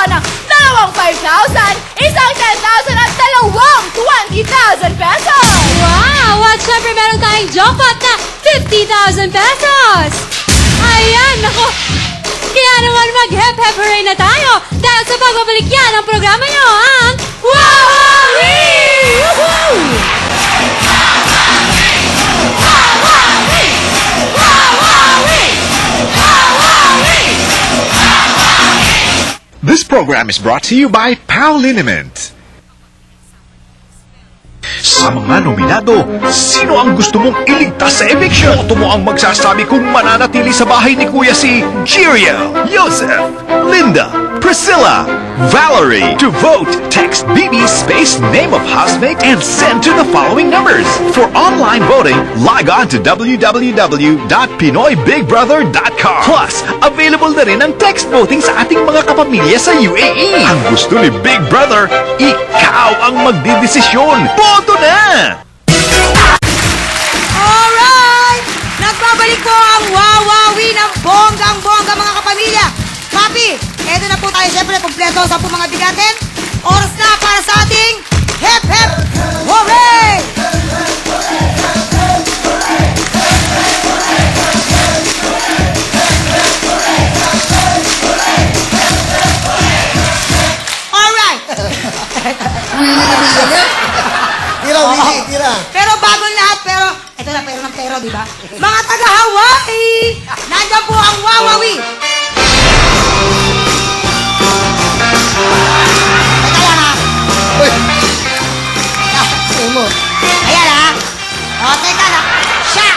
ng dalawang 5,000, isang 10,000 at dalawang 20,000 pesos! Wow! At syempre meron tayong jackpot na 50,000 pesos! Ayan, nako! Kaya naman mag-hep-hep hooray na tayo dahil sa pagbabalik yan ang programa nyo, ang Wawawi! Woohoo! Wawawi! Wawawi! Wawawi! This program is brought to you by Pal Liniment. Sa mga nominado, sino ang gusto mong iligtas sa eviction? Boto mo ang magsasabi kung mananatili sa bahay ni Kuya si Jiriel, Joseph, Linda, Priscilla, Valerie. To vote, text BB space name of housemate and send to the following numbers. For online voting, log on to www.pinoybigbrother.com. Plus, available na rin ang text voting sa ating mga kapamilya sa UAE. Ang gusto ni Big Brother, ikaw ang magdidesisyon. Boto na! Alright! Nagbabalik po ang Wawawi ng bonggang-bongga mga kapamilya. Papi, eto na po tayo. Siyempre, kompleto sa po mga bigatin. Oras na para sa ating Hep Hep Hooray! Alright! Tira, Willie, tira. Pero bago lahat, ito na, pero, di ba? Mga taga-Hawaii! Nandiyan po ang Wawawi! Teka lang ha. Uy. Ano mo? Ayan ha. O, teka lang. Siya!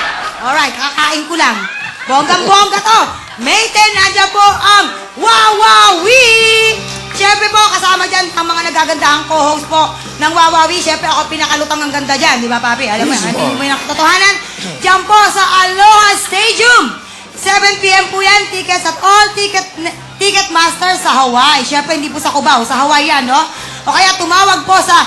Alright, kakain ko lang. Bonggang-bongga to. Mayten, nandiyan po ang Wawawi! Siyempre po, kasama dyan ang mga nagagandahang co-host po ng Wawawi. Siyempre, ako pinakalutang ang ganda dyan. Di ba, Papi? Alam mo yan, hindi mo yung nakatotohanan. Diyan po sa Aloha Stadium. 7 p.m. po yan. Tickets at all Ticketmaster sa Hawaii. Siyempre, hindi po sa Cubao. Sa Hawaii yan, no? O kaya tumawag po sa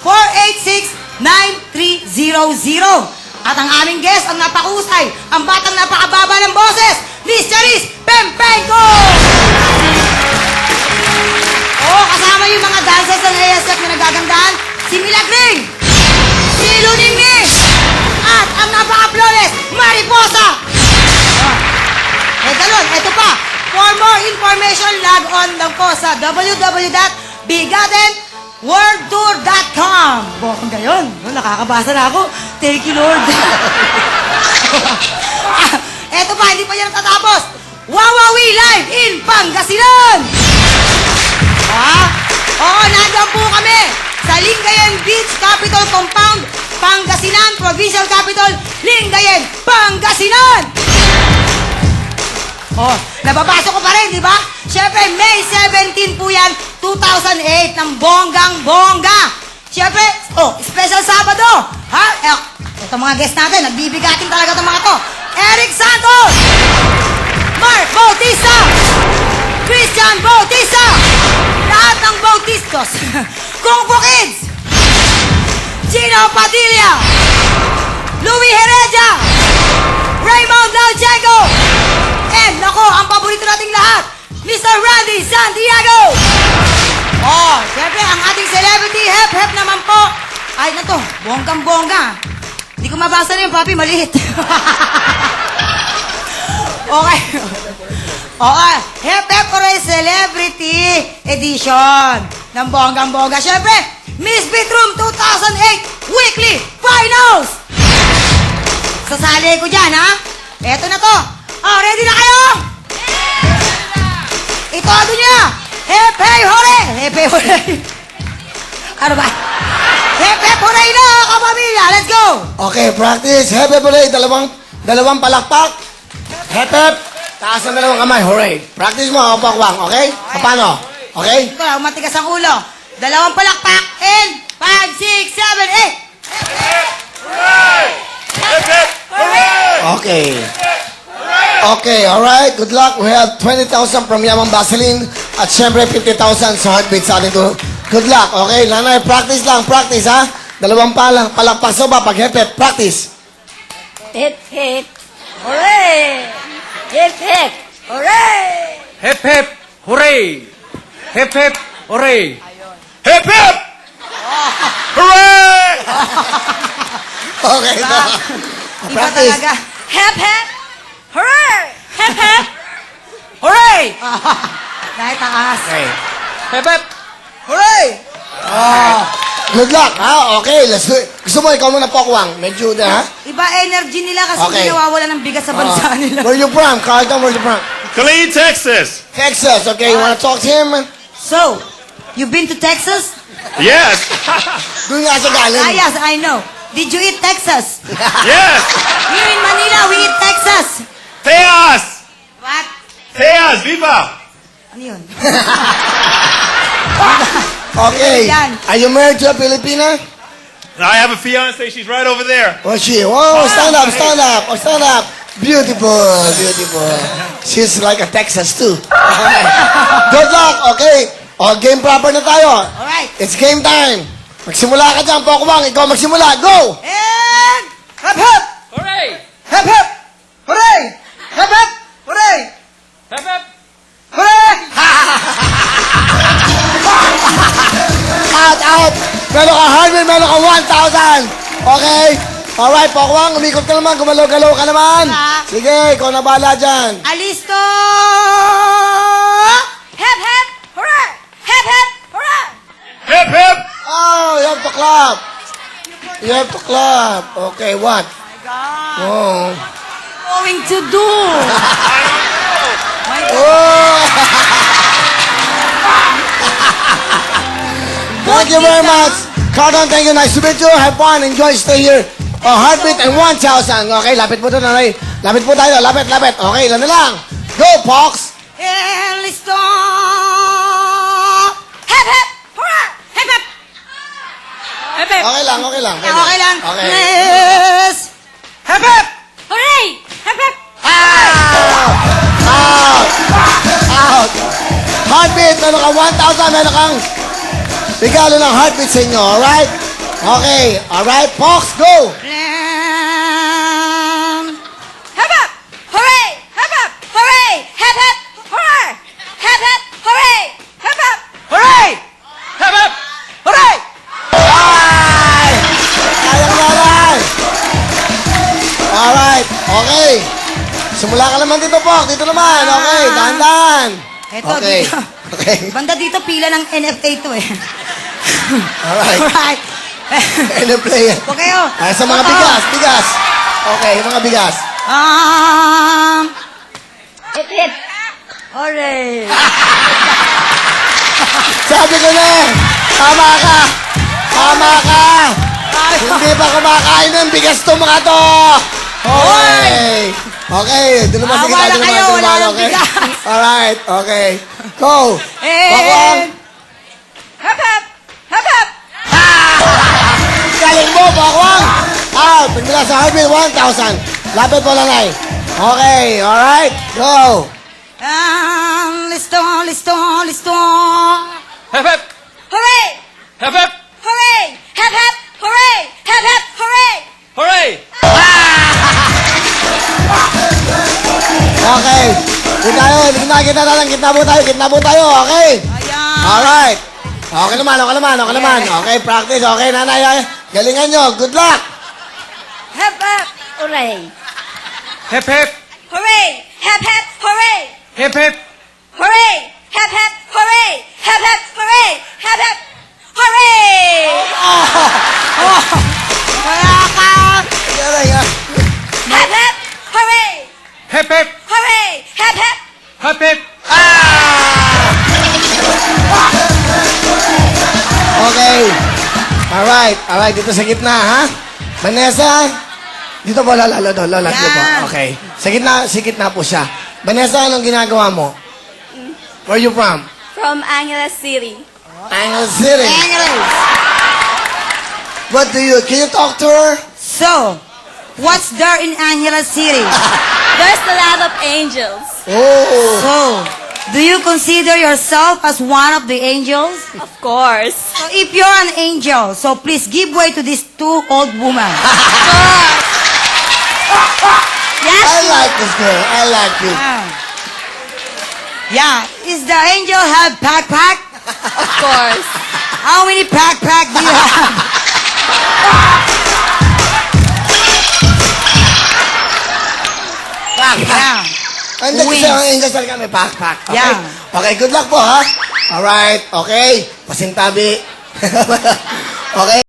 808-486-9300. At ang aming guest, ang napakahusay, ang batang napakababa ng boses, Miss Charis Pempenko! Oo, kasama yung mga dancers ng ASF na nagagandahan, si Milagring, si Luningning, at ang napaka-flawless, Mariposa! Ganun, eto pa. For more information, log on lang po sa www.bigadenworldtour.com. Bongga yun. Nakakabasa na ako. Thank you, Lord. Eto pa, hindi pa yan natatapos. Wawawi Live in Pangasinan! Oo, nandun po kami sa Lingayen Beach Capitol Compound, Pangasinan, Provincial Capital, Lingayen, Pangasinan! Oh, nababasa ko pa rin, di ba? Siyempre, May 17 po yan, 2008, ng bonggang-bongga. Siyempre, special Sabado. Ha? Ito mga guest natin, nagbibigatin talaga itong mga to. Eric Santos! Mark Bautista! Christian Bautista! Lahat ng Bautistos! Kung Fu Kids! Gino Padilla! Louis Heredia! Raymond Dalchenko! And, nako, ang paborito nating lahat, Mr. Randy Santiago! Oh, siyempre, ang ating celebrity hep-hep naman po. Ay, na to, bonggang-bongga. Hindi ko mabasa na yung papi, maliit. Okay. Okay, hep-hep hooray celebrity edition ng bonggang-bongga. Siyempre, Miss Beatroom 2008 Weekly Finals! Sasali ko dyan, ha? Eto na to. Oh, ready na kayo? Ito ano niya? Hep-hep hooray! Hep-hep hooray! Ano ba? Hep-hep hooray na, kapamilya! Let's go! Okay, practice. Hep hep hooray. Dalawang palakpak. Hep hep. Taas ang dalawang kamay. Hooray. Practice mo, pakwang. Okay? Paano? Okay? Ito, matigas ang ulo. Dalawang palakpak and 5, 6, 7, 8. Okay. Okay, alright. Good luck. We have 20,000 from Yaman Vaseline at syempre 50,000 sa heartbeat sa ating to. Good luck, okay? Nanay, practice lang, practice, ha? Dalawang palakpak so ba pag hep-hep, practice. Hep-hep hooray! Hep-hep hooray! Hep hep, hooray! Hip hip, hooray! Hip hip! Hooray! Okay, Iba practice. talaga. Hep, hep. Hooray! Hep, hep. Hooray! Dahil taas. Hip hip! Hooray! Good luck, ha? Okay, let's do it. Gusto mo, ikaw muna pokwang. Medyo ha? Iba energy nila kasi Okay. hindi nawawala ng bigat sa bansa nila. Where you from? Carlton, where you from? Killeen, Texas. Texas, okay. You wanna talk to him? So, you've been to Texas? Yes. Doon nga sa galing. Ah, yes, I know. Did you eat Texas? Yes. Here in Manila, we eat Texas. Teas. What? Teas, viva. Ano yun? Okay. Yan. Are you married to a Filipina? I have a fiance. She's right over there. What's she? Whoa, stand up, stand up. Oh, stand up. Beautiful, beautiful. She's like a Texas too. Good luck, okay. O, game proper na tayo. Alright. It's game time. Magsimula ka dyan, Pokwang. Ikaw magsimula. Go! And... Hep, hep. Hooray! Hep, hep. Hooray! Hep, hep. Hooray! Hip hip! Hooray! Out, out. Meron ka 100, meron ka 1,000. Okay? Alright, Pokwang. Umikot ka naman. Gumalaw-galaw ka naman. Sige, ikaw na bahala dyan. Alisto! Hep, hep. Hooray! Hep, hep. Hooray! Hip hip. Oh, you have to clap. You have to clap. Okay, what? Oh. Going to do? Oh! Thank you very much. Carlton, thank you. Nice to meet you. Have fun. Enjoy. Stay here. Oh, heartbeat and 1,000. Okay, lapit po doon, Aray. Lapit po tayo. Lapit, lapit. Okay, ilan na lang. Go, Pox. Alisto! Hep, hep. Hooray! Hep, hep. Hep, hep. Okay lang, okay lang. Okay lang. Okay. Yes! Hep, hep. Hooray! Hep, hep. Out. Out. Heartbeat. Meron kang 1,000. Meron kang regalo ng heartbeat sa inyo. Alright? Okay. Alright, Pox, go. Hep, hep. Hooray! Hep, hep. Hooray! Hep, hep. Hooray! Hep, hep. Hooray! Hep, hep. Hooray! Hip hip! Hooray! Ay! Sayang nanay! Alright, okay. Simula ka naman dito, Pok. Dito naman. Okay, dahan-dahan. Eto, Okay. dito. Okay. Banda dito, pila ng NFA to eh. Alright. Alright. Ano player? Huwag kayo. Ay, sa mga bigas, bigas. Okay, yung mga bigas. Hip, hip. Hooray! Sabi ko na, tama ka. Tama ka. Hindi pa kumakain ng bigas to mga to. Okay. Okay, doon naman, sige, Wala doon naman, kayo, doon wala naman, ng okay? bigas. Alright, okay. Go. Pokwang. And... Hep, hep. Hep, hep. Galing mo, Pokwang. Out. Pagmula sa heartbeat, 1,000. Lapit mo, Lanay. Okay, alright. Go. Listo, listo, listo. Hip hip! Hooray! Hip hip! Hooray! Hep, hep. Hooray! Hep, hep. Hooray! Hooray! Okay. Kita po tayo, okay? Ayan. Alright. Okay naman. Okay, practice. Okay, nanay. Galingan nyo. Good luck. Hep, hep. Hooray! Hip hip! Hooray! Hep, hep. Hooray! Hip hip! Hooray! Hep, hep. Hooray! Hep, hep. Hooray! Hep, hep. Hooray! Wala ka! Galing, ah. Hep, hep. Hooray! Hip hip! Hooray! Hep, hep. Hip hip! Okay. Alright. Dito sa gitna, ha? Vanessa. Dito po, Lola. Dito po. Yan. Okay. Sa gitna po siya. Vanessa, anong ginagawa mo? Where you from? From Angeles City. Angeles City. Anyways. Can you talk to her? So, what's there in Angela City? There's a lot of angels. Oh. So, do you consider yourself as one of the angels? Of course. So, if you're an angel, so please give way to these two old women. I like this girl. I like you. Yeah. Is the angel have backpack? Of course. How many pack do you have? Yeah. Hindi kasi Wings. ang English talaga may pack. Okay? Yeah. Okay, good luck po ha. Alright, okay. Pasintabi. Okay.